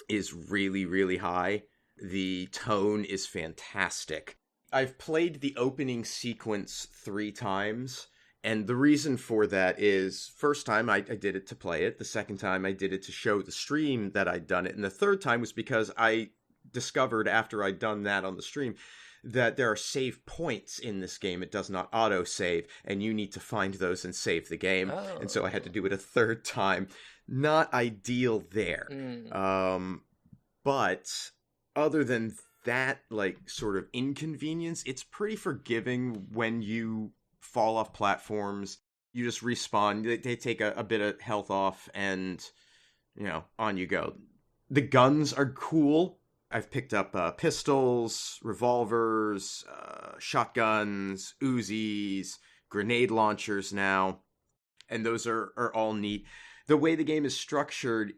is really, really high. The tone is fantastic. I've played the opening sequence 3 times. And the reason for that is, first time I did it to play it. The second time I did it to show the stream that I'd done it. And the third time was because I discovered after I'd done that on the stream that there are save points in this game. It does not auto-save, and you need to find those and save the game. Oh. And so I had to do it a third time. Not ideal there. But other than that, like, sort of inconvenience, it's pretty forgiving when you fall off platforms. You just respawn. They take a bit of health off, and on you go. The guns are cool. I've picked up pistols, revolvers, shotguns, Uzis, grenade launchers now, and those are all neat. The way the game is structured,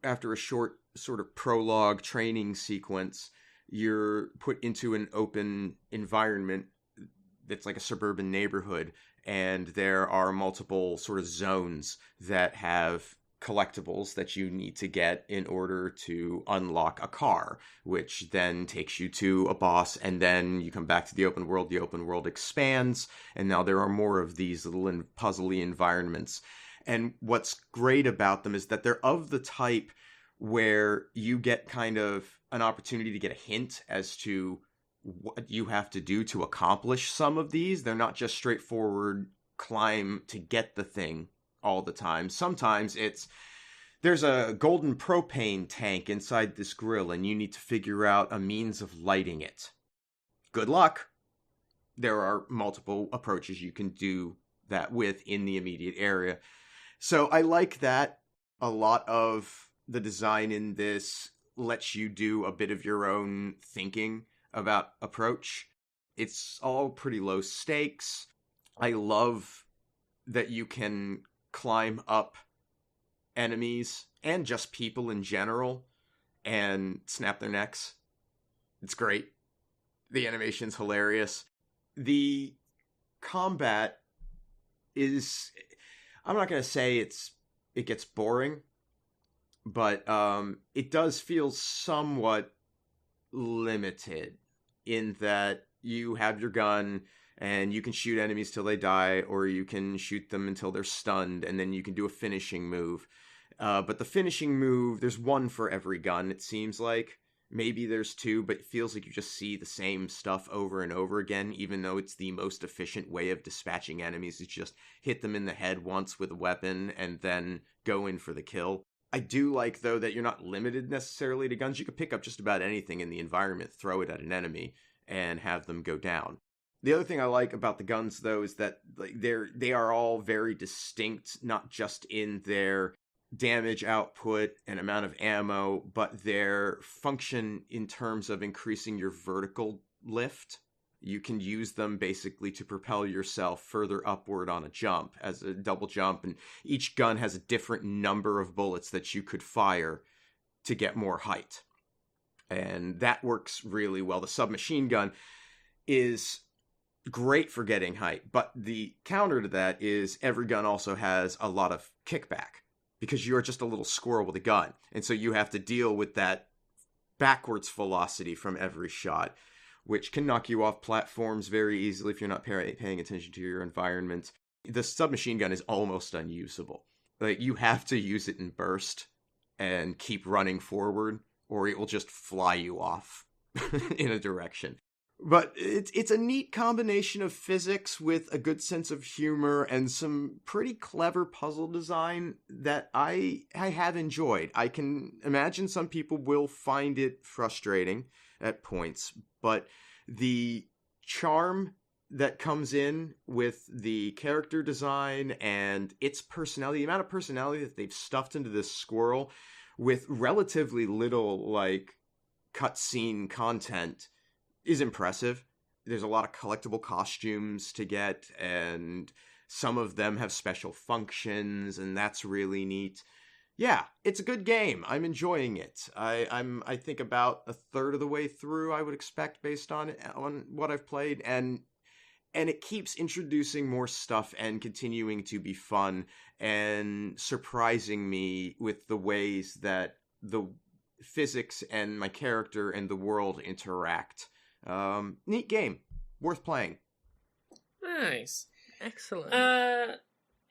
after a short sort of prologue training sequence, you're put into an open environment that's like a suburban neighborhood, and there are multiple sort of zones that have collectibles that you need to get in order to unlock a car, which then takes you to a boss, and then you come back to the open world. The open world expands, and now there are more of these little puzzly environments. And what's great about them is that they're of the type where you get kind of an opportunity to get a hint as to what you have to do to accomplish some of these. They're not just straightforward climb to get the thing all the time. Sometimes there's a golden propane tank inside this grill, and you need to figure out a means of lighting it. Good luck. There are multiple approaches you can do that with in the immediate area. So I like that. A lot of the design in this lets you do a bit of your own thinking about approach. It's all pretty low stakes. I love that you can climb up enemies and just people in general and snap their necks. It's great. The animation's hilarious. The combat is, I'm not going to say it gets boring, but it does feel somewhat limited in that you have your gun and you can shoot enemies till they die, or you can shoot them until they're stunned, and then you can do a finishing move. But the finishing move, there's one for every gun, it seems like. Maybe there's 2, but it feels like you just see the same stuff over and over again, even though it's the most efficient way of dispatching enemies. It's just hit them in the head once with a weapon and then go in for the kill. I do like, though, that you're not limited necessarily to guns. You could pick up just about anything in the environment, throw it at an enemy, and have them go down. The other thing I like about the guns, though, is that they are all very distinct, not just in their damage output and amount of ammo, but their function in terms of increasing your vertical lift. You can use them basically to propel yourself further upward on a jump, as a double jump, and each gun has a different number of bullets that you could fire to get more height. And that works really well. The submachine gun is great for getting height, but the counter to that is every gun also has a lot of kickback because you're just a little squirrel with a gun. And so you have to deal with that backwards velocity from every shot, which can knock you off platforms very easily if you're not paying attention to your environment. The submachine gun is almost unusable. Like, you have to use it in burst and keep running forward, or it will just fly you off in a direction. But it's a neat combination of physics with a good sense of humor and some pretty clever puzzle design that I have enjoyed. I can imagine some people will find it frustrating at points, but the charm that comes in with the character design and its personality, the amount of personality that they've stuffed into this squirrel with relatively little, like, cutscene content is impressive. There's a lot of collectible costumes to get, and some of them have special functions, and that's really neat. Yeah, it's a good game. I'm enjoying it. I think about a third of the way through, I would expect, based on what I've played, and it keeps introducing more stuff and continuing to be fun and surprising me with the ways that the physics and my character and the world interact. Neat game. Worth playing. Nice. Excellent.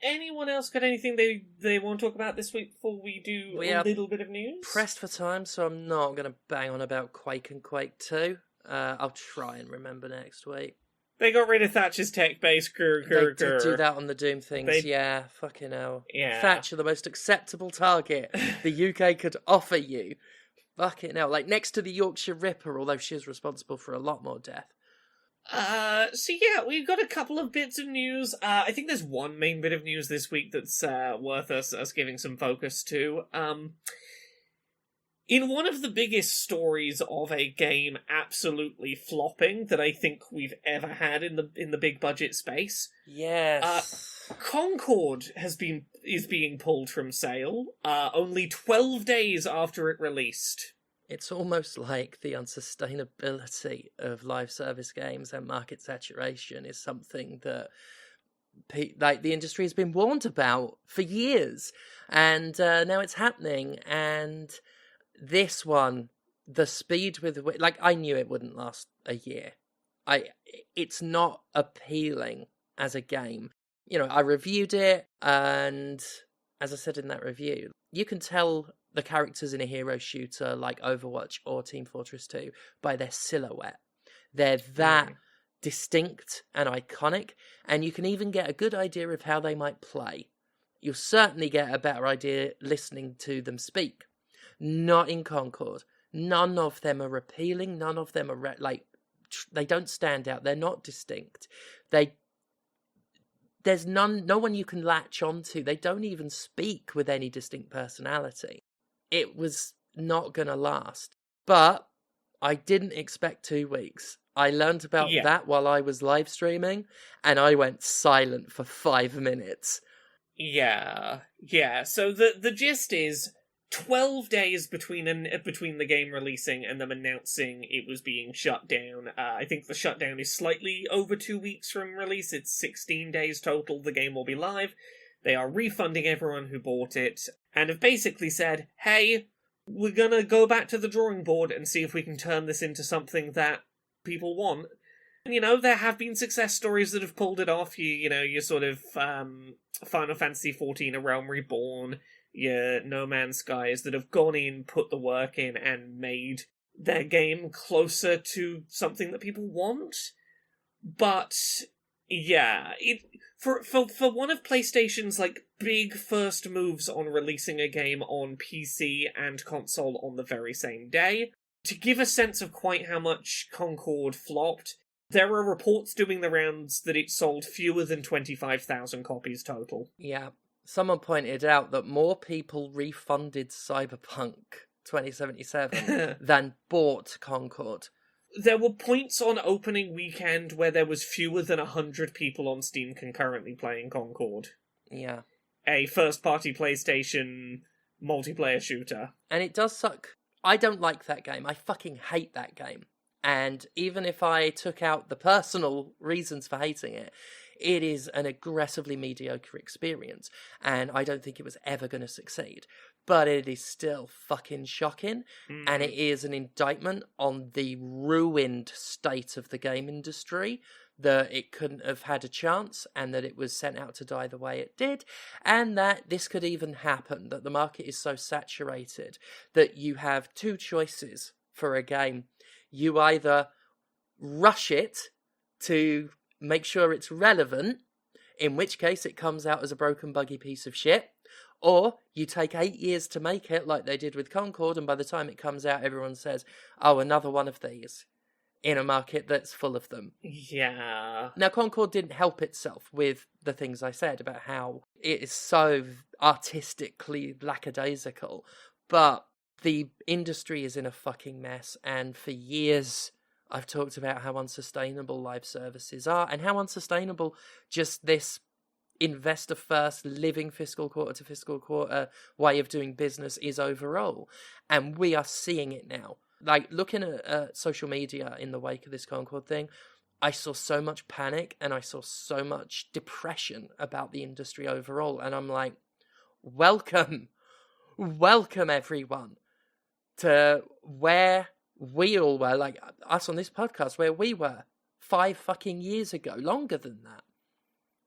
Anyone else got anything they want to talk about this week before we do a little bit of news? Pressed for time, so I'm not going to bang on about Quake and Quake 2. I'll try and remember next week. They got rid of Thatcher's tech base. They did do that on the Doom things. Yeah, fucking hell. Yeah. Thatcher, the most acceptable target the UK could offer you. Fucking hell. Like, next to the Yorkshire Ripper, although she's responsible for a lot more death. So yeah, we've got a couple of bits of news. I think there's one main bit of news this week that's worth us giving some focus to. In one of the biggest stories of a game absolutely flopping that I think we've ever had in the big budget space. Yes. Concord is being pulled from sale, only 12 days after it released. It's almost like the unsustainability of live service games and market saturation is something that the industry has been warned about for years, and now it's happening. And this one, the speed with which, like, I knew it wouldn't last a year. It's not appealing as a game. You know, I reviewed it, and as I said in that review, you can tell the characters in a hero shooter like Overwatch or Team Fortress 2 by their silhouette. They're that distinct and iconic, and you can even get a good idea of how they might play. You'll certainly get a better idea listening to them speak. Not in Concord. None of them are appealing. None of them are they don't stand out. They're not distinct. There's no one you can latch onto. They don't even speak with any distinct personality. It was not going to last. But I didn't expect 2 weeks. I learned about that while I was live streaming, and I went silent for 5 minutes. Yeah. So the gist is 12 days between the game releasing and them announcing it was being shut down. I think the shutdown is slightly over 2 weeks from release. It's 16 days total. The game will be live. They are refunding everyone who bought it and have basically said, hey, we're gonna go back to the drawing board and see if we can turn this into something that people want. And, you know, there have been success stories that have pulled it off. Your sort of Final Fantasy XIV, A Realm Reborn, your No Man's Skies that have gone in, put the work in, and made their game closer to something that people want. But yeah, for one of PlayStation's like big first moves on releasing a game on PC and console on the very same day, to give a sense of quite how much Concord flopped, there are reports doing the rounds that it sold fewer than 25,000 copies total. Yeah. Someone pointed out that more people refunded Cyberpunk 2077 than bought Concord. There were points on opening weekend where there was fewer than 100 people on Steam concurrently playing Concord. Yeah. A first-party PlayStation multiplayer shooter. And it does suck. I don't like that game. I fucking hate that game. And even if I took out the personal reasons for hating it, it is an aggressively mediocre experience. And I don't think it was ever going to succeed. But it is still fucking shocking. And it is an indictment on the ruined state of the game industry, that it couldn't have had a chance and that it was sent out to die the way it did, and that this could even happen, that the market is so saturated that you have two choices for a game. You either rush it to make sure it's relevant, in which case it comes out as a broken, buggy piece of shit, or you take 8 years to make it like they did with Concord, and by the time it comes out everyone says, oh, another one of these, in a market that's full of them. Yeah. Now, Concord didn't help itself with the things I said about how it is so artistically lackadaisical, but the industry is in a fucking mess, and for years I've talked about how unsustainable live services are, and how unsustainable just this investor-first, living fiscal quarter to fiscal quarter way of doing business is overall. And we are seeing it now. Like, looking at social media in the wake of this Concord thing, I saw so much panic and I saw so much depression about the industry overall. And I'm like, welcome everyone to where we all were, like us on this podcast, where we were 5 fucking years ago, longer than that.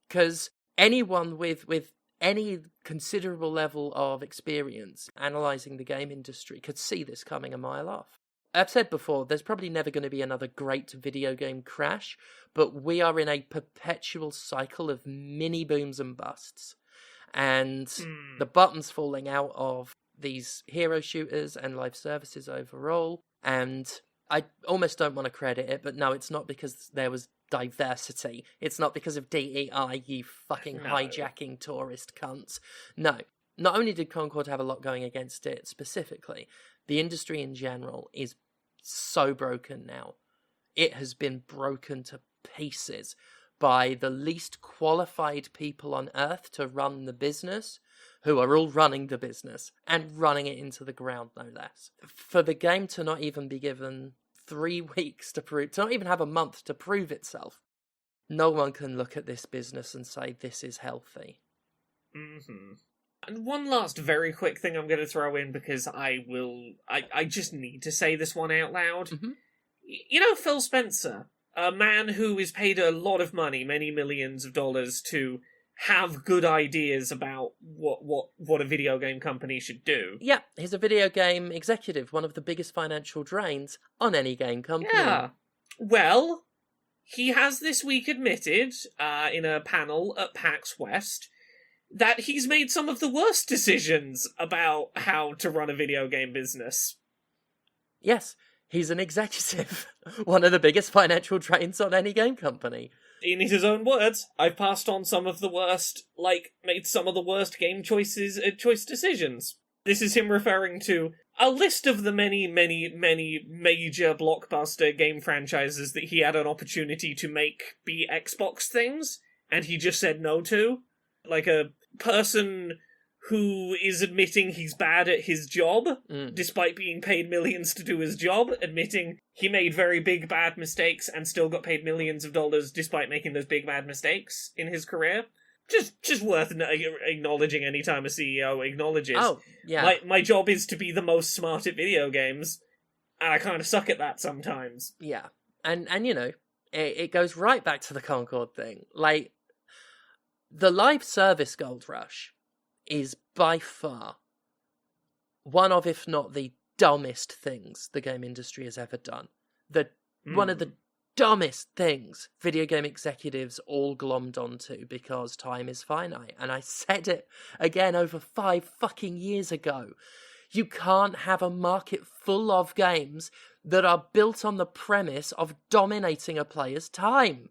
Because anyone with any considerable level of experience analysing the game industry could see this coming a mile off. I've said before, there's probably never going to be another great video game crash, but we are in a perpetual cycle of mini booms and busts. And the bottom's falling out of these hero shooters and live services overall. And I almost don't want to credit it, but no, it's not because there was diversity. It's not because of DEI, you fucking hijacking tourist cunts. No. Not only did Concord have a lot going against it specifically, the industry in general is so broken now. It has been broken to pieces by the least qualified people on earth to run the business, who are all running the business and running it into the ground, no less. For the game to not even be given 3 weeks to not even have a month to prove itself, no one can look at this business and say this is healthy. Mm-hmm. And one last very quick thing I'm going to throw in, because I just need to say this one out loud. Mm-hmm. You know Phil Spencer, a man who is paid a lot of money, many millions of dollars, to have good ideas about what a video game company should do. Yeah, he's a video game executive, one of the biggest financial drains on any game company. Yeah. Well, he has this week admitted, in a panel at PAX West, that he's made some of the worst decisions about how to run a video game business. Yes, he's an executive. One of the biggest financial drains on any game company. In his own words, I've passed on some of the worst, made some of the worst game choice decisions. This is him referring to a list of the many, many, many major blockbuster game franchises that he had an opportunity to make be Xbox things, and he just said no to. Like a person who is admitting he's bad at his job, despite being paid millions to do his job, admitting he made very big bad mistakes and still got paid millions of dollars despite making those big bad mistakes in his career. Just worth acknowledging any time a CEO acknowledges. Oh, yeah. My job is to be the most smart at video games, and I kind of suck at that sometimes. Yeah. And you know, it goes right back to the Concord thing. Like, the live service gold rush is by far one of, if not the dumbest things the game industry has ever done. One of the dumbest things video game executives all glommed onto because time is finite. And I said it again over 5 fucking years ago. You can't have a market full of games that are built on the premise of dominating a player's time.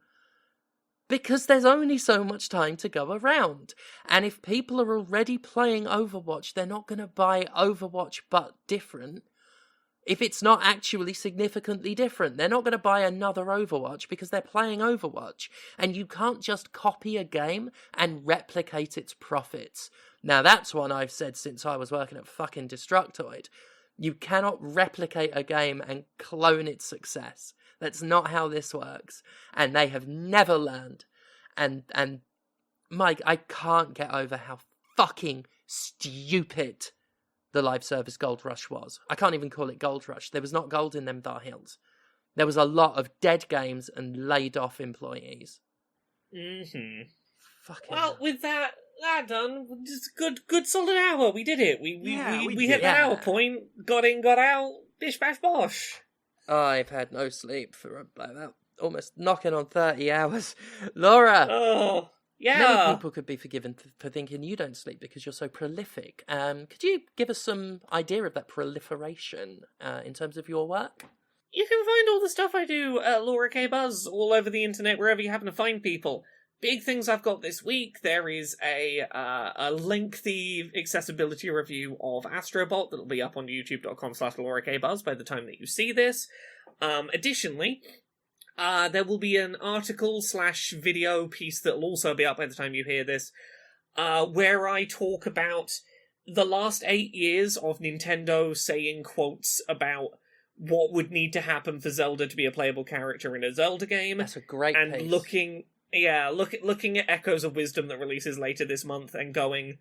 Because there's only so much time to go around. And if people are already playing Overwatch, they're not going to buy Overwatch but different. If it's not actually significantly different, they're not going to buy another Overwatch because they're playing Overwatch. And you can't just copy a game and replicate its profits. Now, that's one I've said since I was working at fucking Destructoid. You cannot replicate a game and clone its success. That's not how this works. And they have never learned. And Mike, I can't get over how fucking stupid the live service Gold Rush was. I can't even call it Gold Rush. There was not gold in them thar hills. There was a lot of dead games and laid off employees. Mm-hmm. Fucking well, with that done, just good solid hour. We did it. We hit that hour point. Got in, got out. Bish bash bosh. I've had no sleep for about almost knocking on 30 hours. Laura! Oh, yeah. Many people could be forgiven for thinking you don't sleep because you're so prolific. Could you give us some idea of that proliferation in terms of your work? You can find all the stuff I do at Laura K. Buzz all over the internet, wherever you happen to find people. Big things I've got this week. There is a lengthy accessibility review of Astro Bot that'll be up on youtube.com/LauraKBuzz by the time that you see this. Additionally, there will be an article/video piece that'll also be up by the time you hear this, where I talk about the last 8 years of Nintendo saying quotes about what would need to happen for Zelda to be a playable character in a Zelda game. That's a great and piece. looking at Echoes of Wisdom that releases later this month and going,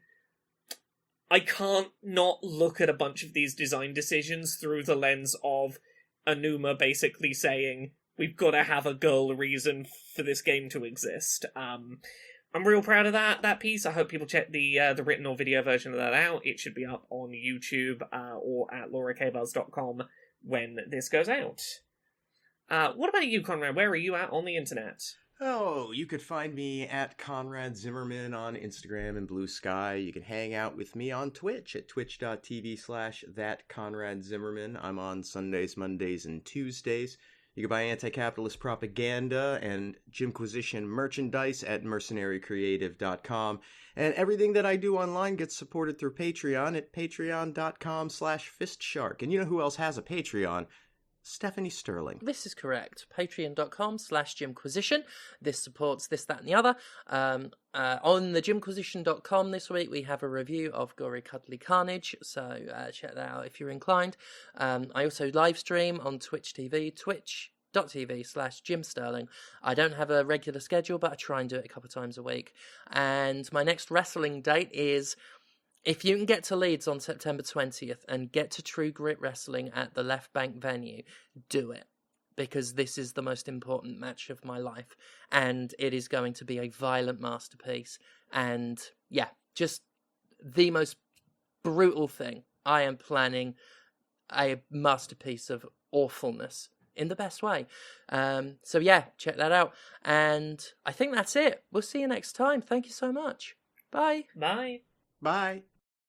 I can't not look at a bunch of these design decisions through the lens of Anuma basically saying, we've got to have a girl reason for this game to exist. I'm real proud of that piece. I hope people check the written or video version of that out. It should be up on YouTube or at laurakbuzz.com when this goes out. What about you, Conrad? Where are you at on the internet? Oh, you could find me at Conrad Zimmerman on Instagram and Blue Sky. You can hang out with me on Twitch at twitch.tv/thatconradzimmerman. I'm on Sundays, Mondays, and Tuesdays. You can buy anti-capitalist propaganda and Jimquisition merchandise at mercenarycreative.com. And everything that I do online gets supported through Patreon at patreon.com/fistshark. And you know who else has a Patreon? Stephanie Sterling. This is correct. Patreon.com/Jimquisition. This supports this, that, and the other. On the Jimquisition.com this week, we have a review of Gori, Cuddly, Carnage, so check that out if you're inclined. I also live stream on Twitch TV, twitch.tv/JimSterling. I don't have a regular schedule, but I try and do it a couple of times a week. And my next wrestling date is, if you can get to Leeds on September 20th and get to True Grit Wrestling at the Left Bank venue, do it. Because this is the most important match of my life. And it is going to be a violent masterpiece. And yeah, just the most brutal thing. I am planning a masterpiece of awfulness in the best way. So yeah, check that out. And I think that's it. We'll see you next time. Thank you so much. Bye. Bye. Bye.